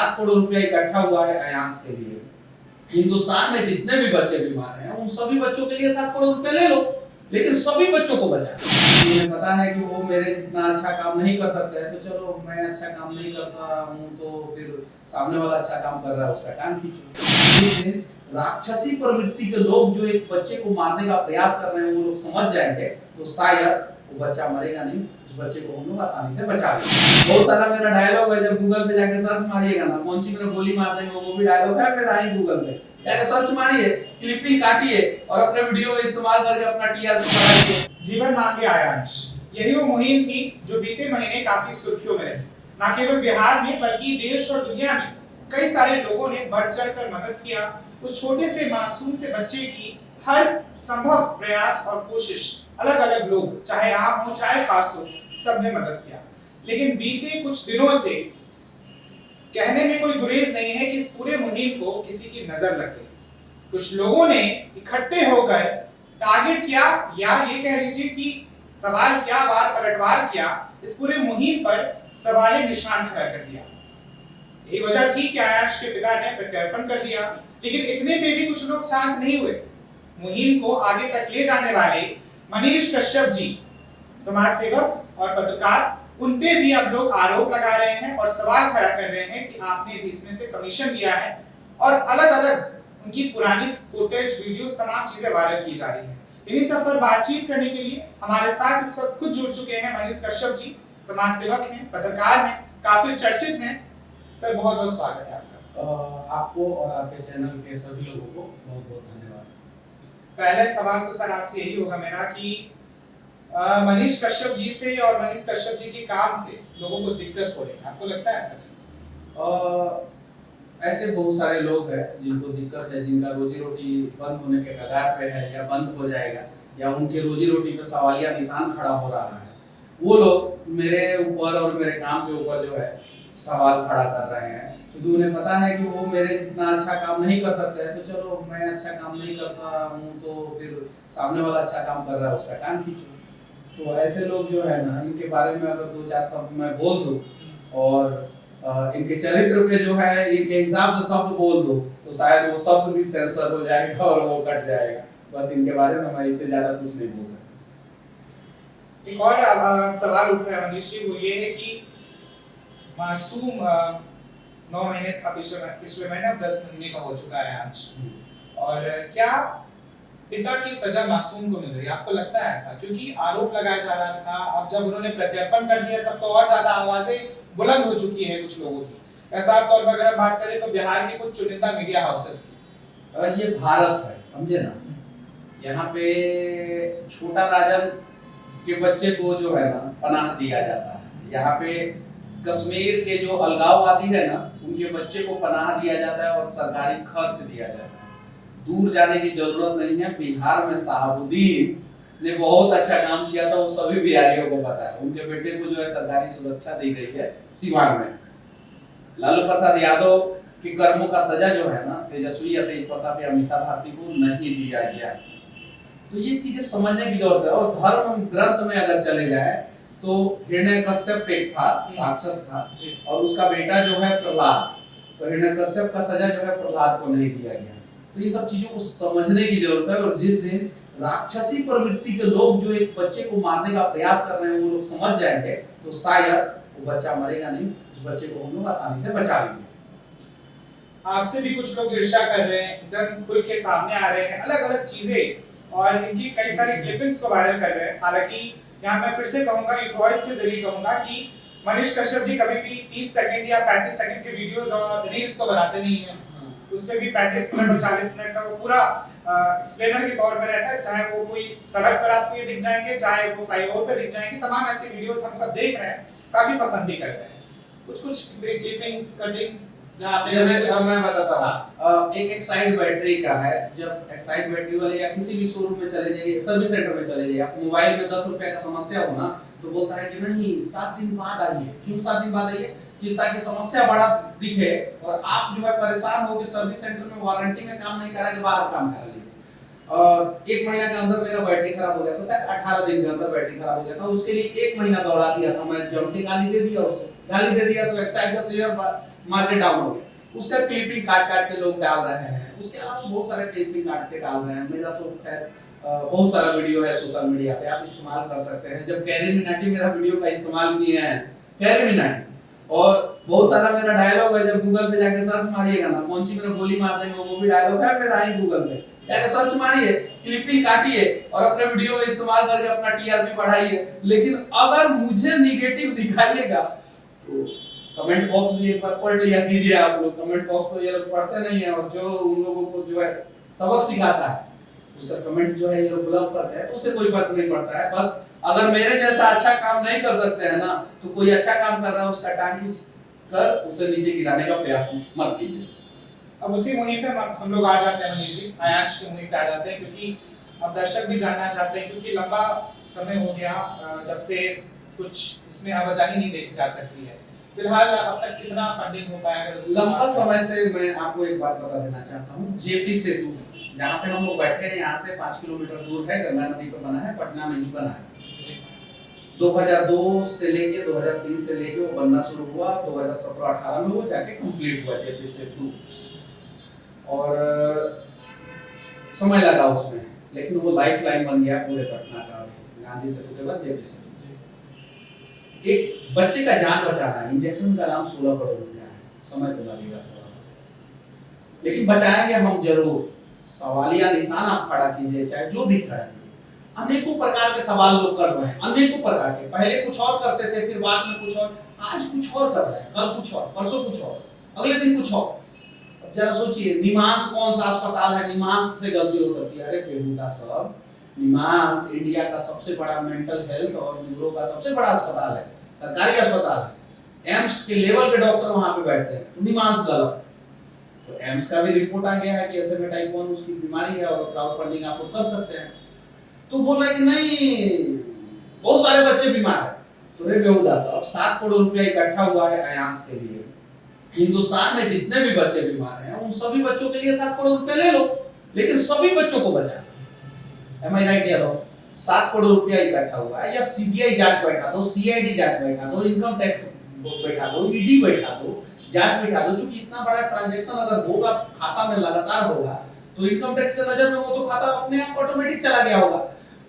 7 करोड़ रुपया इकट्ठा हुआ है अयान्स के लिए। हिंदुस्तान में जितने भी बच्चे बीमार हैं उन सभी बच्चों के लिए 7 करोड़ रुपए ले लो, लेकिन सभी बच्चों को बचाओ। मुझे पता है कि वो मेरे जितना अच्छा काम नहीं कर सकते हैं, तो चलो मैं अच्छा काम नहीं करता हूँ तो फिर सामने वाला अच्छा काम कर रहा है उसका टांग खींचो। राक्षसी प्रवृत्ति के लोग जो एक बच्चे को मारने का प्रयास कर रहे हैं वो लोग समझ जाएंगे तो शायद वो बच्चा मरेगा नहीं, उस बच्चे को हम लोग आसानी से बचा लेंगे। बहुत सारा मेरा डायलॉग है, जब गूगल पे जाके सर्च मारिएगा ना, कौन सी मैंने गोली मार देंगे वो भी डायलॉग है मेरा, ही गूगल पे जाके सर्च मारिए, क्लिपिंग काटिए और अपने वीडियो में इस्तेमाल करके अपना टीआरपी बढ़ाइए। जीवन मांगे आयांश, यही वो मुहिम थी जो बीते महीने काफी सुर्खियों में रही। न केवल बिहार में बल्कि देश और दुनिया में कई सारे लोगों ने बढ़ चढ़कर मदद किया। उस छोटे से मासूम से बच्चे की हर संभव प्रयास और कोशिश अलग अलग लोग, चाहे आम हो चाहे खास हो, सबने मदद किया। लेकिन बीते कुछ दिनों से कहने में कोई गुरेज नहीं है कि इस पूरे मुहिम को किसी की नजर लग गई। कुछ लोगों ने इकट्ठे होकर टारगेट किया, या ये कह लीजिए कि सवाल क्या वार पलटवार किया, इस पूरे मुहिम पर सवाल निशान खड़ा कर दिया। यही वजह थी कि आयांश के पिता ने प्रत्यर्पण कर दिया। लेकिन इतने में भी कुछ लोग शांत नहीं हुए। मुहिम को आगे तक ले जाने वाले मनीष कश्यप जी, समाज सेवक और पत्रकार, उन पे भी अब लोग आरोप लगा रहे हैं और सवाल खड़ा कर रहे हैं कि आपने भी इसमें से कमीशन लिया है, और अलग अलग उनकी पुरानी फुटेज, वीडियोस, तमाम चीजें वायरल की जा रही हैं। इन्हीं सब पर बातचीत करने के लिए हमारे साथ इस वक्त खुद जुड़ चुके हैं मनीष कश्यप जी। समाज सेवक हैं, पत्रकार हैं, काफी चर्चित हैं। सर बहुत बहुत स्वागत है आपका। आपको और आपके चैनल के सभी लोगों को बहुत बहुत धन्यवाद। पहले सवाल तो सर आपसे यही होगा मेरा कि मनीष कश्यप जी से और मनीष कश्यप जी के काम से लोगों को दिक्कत हो रही है, आपको लगता है ऐसा चीज? ऐसे बहुत सारे लोग हैं जिनको दिक्कत है, जिनका रोजी रोटी बंद होने के कगार पे है या बंद हो जाएगा, या उनके रोजी रोटी पे सवालिया निशान खड़ा हो रहा है। वो लोग मेरे ऊपर और मेरे काम के ऊपर जो है सवाल खड़ा कर रहे हैं, क्योंकि उन्हें पता है कि वो मेरे जितना अच्छा काम नहीं कर सकते हैं, तो चलो मैं अच्छा काम नहीं करता हूँ तो फिर सामने वाला अच्छा काम कर रहा है उसका टांग खींचो। तो ऐसे लोग जो है ना, इनके बारे में अगर 2-4 शब्द मैं बोल दूं और इनके चरित्र पे जो है इनके हिसाब से शब्द बोल दो तो शायद वो शब्द भी सेंसर हो जाएगा और वो कट जाएगा। बस इनके बारे में मैं इससे ज्यादा कुछ नहीं बोल सकता। एक और सवाल उठ रहा है मनीष जी, वो ये है कि मासूम 9 महीने था पिछले महीने, अब 10 महीने का हो चुका है आज, और क्या पिता की सजा मासूम को मिल रही है? आपको लगता है ऐसा? क्योंकि आरोप लगाया जा रहा था, अब जब उन्होंने प्रत्यर्पण कर दिया तब तो और ज्यादा आवाजें बुलंद हो चुकी है कुछ लोगों की। ऐसा तौर पर अगर बात करें तो बिहार के कुछ चुनिंदा मीडिया हाउसेस की, ये भारत है, समझे ना, यहाँ पे छोटा राजन के बच्चे को जो है ना पनाह दिया जाता है। यहाँ पे कश्मीर के जो अलगाववादी है ना, उनके बच्चे को पनाह दिया जाता है और सरकारी खर्च दिया जाता है। दूर जाने की जरूरत नहीं है। बिहार में शहाबुद्दीन ने बहुत अच्छा काम किया था, वो सभी बिहारियों को पता है। उनके बेटे को जो है सरकारी सुरक्षा दी गई है सीवान में। लालू प्रसाद यादव के कर्मों का सजा जो है ना तेजस्वी या तेज प्रताप या मीसा भारती को नहीं दिया गया। तो ये चीजें समझने की जरूरत है। और धर्म ग्रंथ में अगर चले जाए तो हिरण्यकश्यप एक था, राक्षस था, और उसका बेटा जो है प्रहलाद, तो हिरण्यकश्यप का सजा जो है प्रहलाद को नहीं दिया गया। तो ये सब चीजों को समझने की जरूरत है। और जिस दिन राक्षसी प्रवृत्ति के लोग जो एक बच्चे को मारने का प्रयास कर रहे हैं वो लोग समझ जाएंगे तो शायद वो बच्चा मरेगा नहीं, उस बच्चे को हम लोग आसानी से बचा लेंगे। आपसे भी कुछ लोग ईर्ष्या कर रहे हैं, एकदम खुल के सामने आ रहे हैं, अलग अलग चीजें, और इनकी कई सारी क्लिपिंग्स को वायरल कर रहे हैं। हालांकि यहाँ मैं फिर से कहूंगा, इस वॉइस के जरिए कहूंगा कि मनीष कश्यप जी कभी भी 30 सेकंड या 35 सेकंड के वीडियोस और रील्स तो बनाते नहीं है। उसमें भी 35 मिनट और 40 मिनट का वो पूरा एक्सप्लेनर के तौर पर रहता है। चाहे वो कोई सड़क पर आपको ये दिख जाएंगे, चाहे वो फ्लाईओवर पे दिख जाएंगे, तमाम ऐसे वीडियोस हम सब देख रहे हैं, काफी पसंद भी करते हैं। कुछ क्लिपिंग्स, कटिंग्स जहां पे मैं बताता हूं, एक साइड बैटरी का है। जब एक साइड बैटरी वाले या किसी भी शोरूम में चले जाइए, सर्विस सेंटर में चले जाइए, आप मोबाइल में 10 रुपए का समस्या हो ना तो बोलता है कि नहीं 7 दिन बाद आइए। क्यों 7 दिन बाद आइए? कि ताकि समस्या बड़ा दिखे और आप जो है परेशान हो कि सर्विस सेंटर में वारंटी में काम नहीं करा के बाहर काम करा लीजिए। और 1 महीना के अंदर मेरा बैटरी खराब हो गया था, शायद 18 दिन के अंदर बैटरी खराब हो गया था। उसके लिए 1 महीना दौड़ा दिया था मैं, जम के गाली दे दिया उसको। गाली दे दिया तो एक्साइड का शेयर मार्केट डाउन हो गया। उसका क्लिपिंग काट काट के लोग डाल रहे हैं। उसके अलावा बहुत सारे क्लिपिंग काट के डाल रहे हैं। मेरा तो खैर बहुत सारा वीडियो है सोशल मीडिया पे, आप इस्तेमाल कर सकते हैं। जब कैरी मिनाटी मेरा वीडियो का इस्तेमाल किए हैं, कैरी मिनाटी, और बहुत सारा मेरा डायलॉग है, जब गूगल पे जाके सर्च मारिएगा ना, कौन सी मेरा गोली मार देंगे वो भी डायलॉग है मेरा, ही गूगल पे जाके सर्च मारिए, क्लिपिंग काटिए और अपने वीडियो में इस्तेमाल करके अपना टीआरपी बढ़ाइए। लेकिन अगर मुझे निगेटिव दिखाइएगा तो कमेंट बॉक्स भी एक बार पढ़ लिया कीजिए आप लोग। कमेंट बॉक्स तो ये लोग पढ़ते नहीं है, और जो उन लोगों को जो है सबक सिखाता है उसका कमेंट जो है ये लोग ब्लॉक करते हैं, तो उससे कोई फर्क नहीं पड़ता है। बस अगर मेरे जैसा अच्छा काम नहीं कर सकते हैं ना, तो कोई अच्छा काम कर रहा है उसका टांग खींच कर उसे नीचे गिराने का प्रयास मत कीजिए। अब उसी मुहिम पे हम लोग आ जाते हैं मनीष जी, आयांश की मुहिम पे आ जाते हैं, क्योंकि अब दर्शक भी जानना चाहते हैं, क्योंकि लंबा समय हो गया जब से कुछ इसमें आवाजाही नहीं देखी जा सकती है। फिलहाल अब तक कितना फंडिंग हो पाया? अगर लंबा समय से मैं आपको एक बात बता देना चाहता हूँ, जेपी सेतु जहाँ पे हम लोग बैठे हैं यहाँ से 5 किलोमीटर दूर है, गंगा नदी पर बना है, पटना में ही बना है। 2002 से लेके 2003 से लेके वो बनना शुरू हुआ, 2017-18 में वो जाके कंप्लीट हुआ जेपी सेतु, और समय लगा उसमें, लेकिन वो लाइफ लाइन बन गया पूरे पटना का। गांधी सेतु के बाद जेपी सेतु। एक बच्चे का जान बचाना है, इंजेक्शन का दाम 16 करोड़ रुपया है, समय तो लगेगा थोड़ा, लेकिन बचाएंगे हम जरूर। सवालिया निशान आप खड़ा कीजिए, चाहे जो भी खड़ा कीजिए। अनेकों प्रकार के सवाल लोग कर रहे हैं, अनेकों प्रकार के। पहले कुछ और करते थे, फिर बाद में कुछ और, आज कुछ और कर रहे हैं, कल कुछ और, परसों कुछ और, अगले दिन कुछ और। अब जरा सोचिए, निमांस कौन सा अस्पताल है? निमांस से गलती हो सकती है? अरे बेहुदा सब, निमांस इंडिया का सबसे बड़ा मेंटल हेल्थ और न्यूरो का सबसे बड़ा अस्पताल है, सरकारी अस्पताल है। एम्स के लेवल के डॉक्टर वहां पे बैठते हैं, तो निमांस गलत है। तो एम्स का भी रिपोर्ट आ गया है कि ऐसे में टाइप 1 उसकी बीमारी है और क्राउड फंडिंग आप लोग कर सकते हैं। तो बोल रहे कि नहीं बहुत सारे बच्चे बीमार हैं, तो रे बेहुदा साहब, 7 करोड़ रुपया इकट्ठा हुआ है आयांस के लिए। हिंदुस्तान में जितने भी बच्चे बीमार हैं उन सभी बच्चों के लिए 7 करोड़ रुपया ले लो, लेकिन सभी बच्चों को बचाना। एम आई राइट या रॉन्ग? 7 करोड़ रुपया इकट्ठा हुआ है, या सीबीआई जांच बैठा दो, सीआईडी जांच बैठा दो, इनकम टैक्स बैठा दो, ईडी बैठा दो, जांच बैठा दो। क्योंकि इतना बड़ा ट्रांजैक्शन अगर होगा खाता में लगातार होगा, तो इनकम टैक्स के नजर में वो तो खाता अपने आप ऑटोमेटिक चला गया होगा।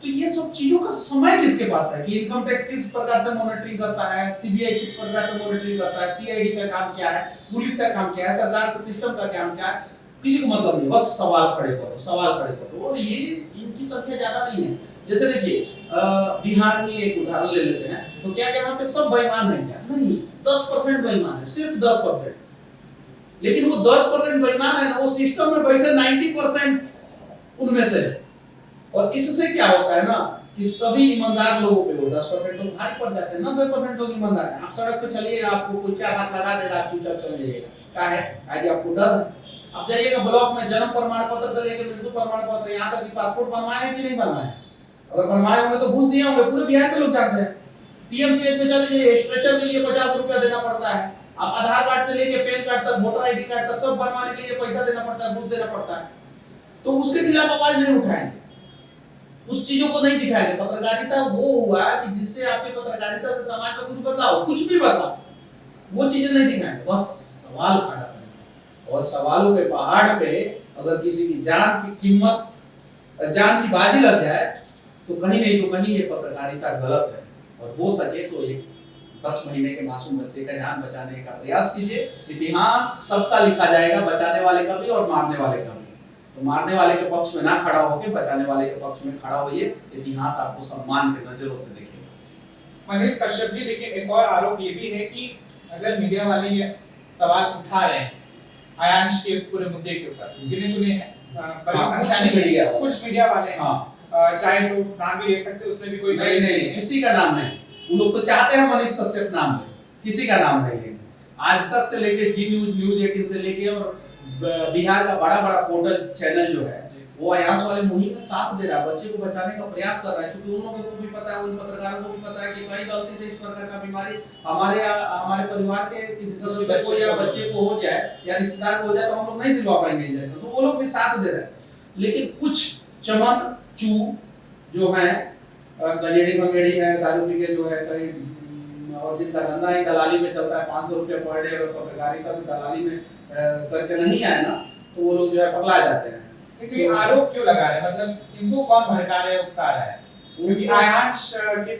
तो ये सब चीजों का समय किसके पास है कि इनकम टैक्स किस प्रकार से मॉनिटरिंग करता है, सीबीआई किस प्रकार से मॉनिटरिंग करता है, सीआईडी का काम क्या है, पुलिस का काम क्या है, सरकार के सिस्टम का काम क्या है, किसी को मतलब नहीं। बस सवाल खड़े करो, सवाल खड़े करो, और ये इनकी संख्या ज्यादा नहीं है। जैसे देखिए बिहार में एक उदाहरण ले लेते हैं, तो क्या यहाँ पे सब बेईमान है क्या? नहीं, 10% बेईमान है, सिर्फ 10%। लेकिन वो 10% बेईमान है ना, वो सिस्टम में बैठे 90% उनमें से। और इससे क्या होता है ना कि सभी ईमानदार लोगों पे वो 10% लोग भारी पड़ जाते हैं, 90% लोग ईमानदार हैं। आप सड़क पे चलिए, आपको कोई 4 हाथ लगा देगा, आप चुपचाप चल जाइएगा। क्या है? आज आपको डर है। आप जाइएगा ब्लॉक में, जन्म प्रमाण पत्र से लेकर मृत्यु प्रमाण पत्र, यहाँ तक कि पासपोर्ट बनवाए हैं कि नहीं बनवाए? अगर बनवाए होंगे तो घूस दिए होंगे, पूरे बिहार के लोग जानते हैं। पीएमसीएच में चले जाइए, स्ट्रेचर के लिए 50 रुपया देना पड़ता है। आप आधार कार्ड से लेके पैन कार्ड तक, वोटर आईडी कार्ड तक सब बनवाने के लिए पैसा देना पड़ता है, घूस देना पड़ता है। तो उसके खिलाफ आवाज नहीं उठाएंगे, उस चीजों को नहीं दिखाएंगे। पत्रकारिता वो हुआ कि जिससे आपकी पत्रकारिता से समाज में कुछ बदलाव, कुछ भी बदलाव, वो चीजें नहीं दिखाएंगे, बस सवाल खड़ा करेंगे। और सवालों के पहाड़ पे अगर किसी की जान की कीमत, जान की बाजी लग जाए, तो कहीं नहीं तो कहीं ये पत्रकारिता गलत है। और हो सके तो एक 10 महीने के मासूम बच्चे का जान बचाने का प्रयास कीजिए। इतिहास सबका लिखा जाएगा, बचाने वाले का भी और मारने वाले का भी। तो मारने वाले के पक्ष में ना खड़ा होकर बचाने वाले के पक्ष में खड़ा होइए। इतिहास आपको सम्मान के नजरों से देखेगा। मनीष कश्यप जी, लेकिन एक और आरोप ये भी है कि अगर मीडिया वाले ये सवाल उठा रहे हैं आयांश के इस पूरे मुद्दे के ऊपर, गिने चुने हैं बड़ी संख्या में कुछ मीडिया वाले, चाहे तो नाम भी ले सकते, उसमें भी कोई नहीं, किसी का नाम नहीं। वो लोग तो चाहते हैं मनीष कश्यप नाम ले, किसी का नाम नहीं लेंगे। आज तक से लेके जी न्यूज, न्यूज 18 से लेके और बिहार का बड़ा बड़ा पोर्टल चैनल जो है वो आयांश वाले मुहिम में साथ दे रहा है, बच्चे को बचाने का प्रयास कर रहा है। क्योंकि उन लोगों को भी पता है, उन पत्रकारों को भी पता है कि कहीं गलती से इस प्रकार का बीमारी हमारे परिवार के किसी सदस्य को या बच्चे को हो जाए या रिश्तेदार को हो जाए, तो हम लोग नहीं दिलवा पाएंगे इंजेक्शन। तो वो लोग भी साथ दे रहे हैं। लेकिन कुछ चमन चू जो है, गलेड़ी भंगेड़ी है, दारू पी के जो है कहीं और जिनका धंधा ही दलाली में चलता है, 500 रुपये पर डे, और पत्रकारिता से दलाली में करके नहीं आए ना, तो वो लोग जो है पगला जाते हैं। तो ये आरोप क्यों लगा रहे हैं, मतलब इनको कौन भड़का रहा है, उकसा रहा है? क्योंकि आयांश के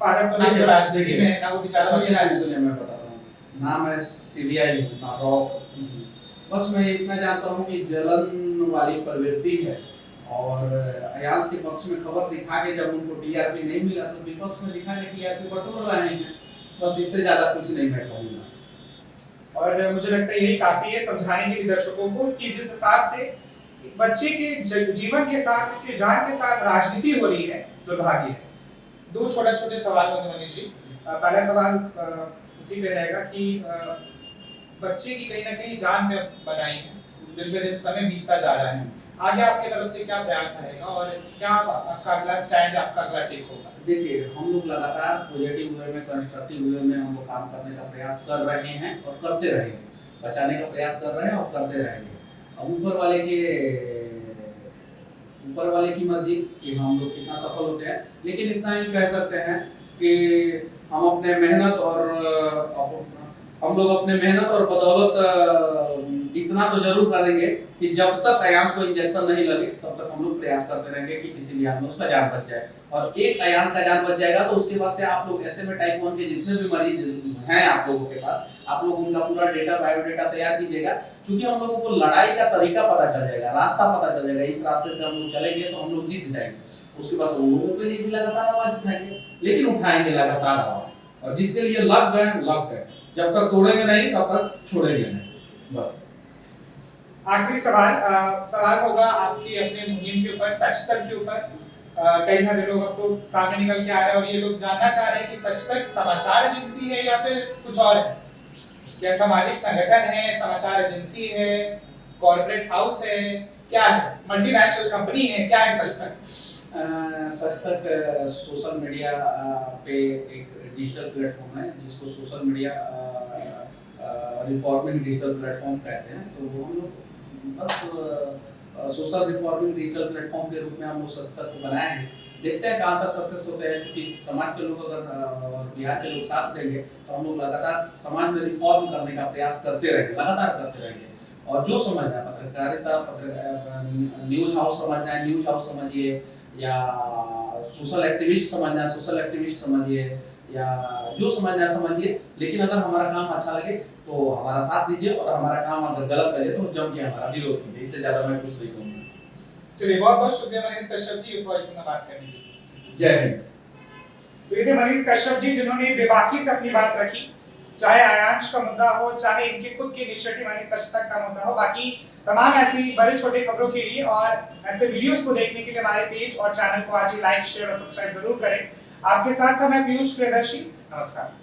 फादर तो ना राजनीति में है ना, वो बेचारा बच्चा है। सुनिए मैं बताता हूँ, ना मैं सीबीआई हूँ ना रॉक, बस मैं इतना जानता हूँ कि जलन वाली प्रवृत्ति है, और अयाज के पक्ष में खबर दिखा के जब उनको टीआरपी नहीं मिला तो विपक्ष में दिखा के टीआरपी बटोर रहे हैं, बस इससे ज्यादा कुछ नहीं मैं कहूँगा। और मुझे लगता है यही काफी है समझाने के लिए दर्शकों को कि जिस हिसाब से बच्चे के जीवन के साथ, उसके जान के साथ राजनीति हो रही है, दुर्भाग्य है। दो छोटे सवाल होंगे मनीष जी। पहला सवाल उसी पे रहेगा कि बच्चे की कहीं ना कहीं जान में बनाई है, दिन पे दिन समय बीतता जा रहा है, आगे आपकी तरफ से क्या प्रयास रहेगा और क्या आपका अगला स्टैंड, आपका अगला टेक होगा? देखिए, हम लोग लगातार पॉजिटिव वे में, कंस्ट्रक्टिव वे में हम लोग काम करने का प्रयास कर रहे हैं और करते रहेंगे, बचाने का प्रयास कर रहे हैं और करते रहेंगे। अब ऊपर वाले की मर्जी कि हम लोग कितना सफल होते हैं, लेकिन इतना ही कह सकते हैं कि हम अपने मेहनत और बदौलत इतना तो जरूर करेंगे कि जब तक अयांश को इंजेक्शन नहीं लगे तब तक हम लोग प्रयास करते रहेंगे कि किसी भी हाल में उसका जान बच जाए। और एक अयांश का जान बच जाएगा तो उसके बाद से आप लोग ऐसे में टाइप 1 के जितने भी मरीज हैं आप लोगों के पास, आप लोग उनका पूरा डेटा, बायोडेटा तैयार कीजिएगा, क्योंकि हम लोगों को लड़ाई का तरीका पता चल जाएगा, रास्ता पता चल जाएगा, इस रास्ते से हम लोग चलेंगे तो हम लोग जीत जाएंगे। उसके बाद उन लोगों के लिए भी लगातार आवाज उठाएंगे, लेकिन उठाएंगे लगातार आवाज, और जिसके लिए लग गए, जब तक तोड़ेंगे नहीं तब तक छोड़ेंगे नहीं। बस आखिरी सवाल होगा आपकी अपने मुहिम के ऊपर, सच तक के ऊपर। कई सारे लोग अब तो सामने निकल के आ रहे हैं और ये लोग जानना चाह रहे हैं कि सच तक समाचार एजेंसी है या फिर कुछ और है, या सामाजिक संगठन है, समाचार एजेंसी है, कॉर्पोरेट हाउस है, क्या है, मल्टीनेशनल कंपनी है, क्या है सच तक? सच तक सोशल मीडिया पे एक डिजिटल प्लेटफॉर्म है जिसको social media reforming digital platform कहते हैं। तो हम लोग बस सोशल रिफॉर्मिंग डिजिटल प्लेटफॉर्म के रूप में हम लोग सच तक को बनाए हैं, देखते हैं कहाँ तक सक्सेस होते हैं। क्योंकि समाज के लोग अगर बिहार के लोग साथ देंगे तो हम लोग लगातार समाज में रिफॉर्म करने का प्रयास करते रहेंगे, लगातार करते रहेंगे। और जो समझना है पत्रकारिता, न्यूज हाउस समझना है, न्यूज हाउस समझिए, या सोशल एक्टिविस्ट समझना है, सोशल एक्टिविस्ट समझिए, या जो समझना है समझिए, लेकिन अगर हमारा काम अच्छा लगे तो हमारा साथ दीजिए, और हमारा काम अगर गलत लगे तो जम के हमारा विरोध कीजिए। इससे ज्यादा मैं कुछ नहीं कहूँगा। चलिए, बहुत बहुत शुक्रिया मनीष कश्यप जी यूथ वॉइस में बात करने के लिए। जय हिंद। तो ये थे मनीष कश्यप जी, जिन्होंने बेबाकी से अपनी बात रखी, चाहे आयांश का मुद्दा हो, चाहे इनके खुद की इनिशिएटिव यानी सच तक का मुद्दा हो। बाकी तमाम ऐसी बड़े छोटे खबरों के लिए और ऐसे वीडियोस को देखने के लिए हमारे पेज और चैनल को आज ही लाइक, शेयर और सब्सक्राइब जरूर करें। आपके साथ था मैं पीयूष प्रियदर्शी। नमस्कार।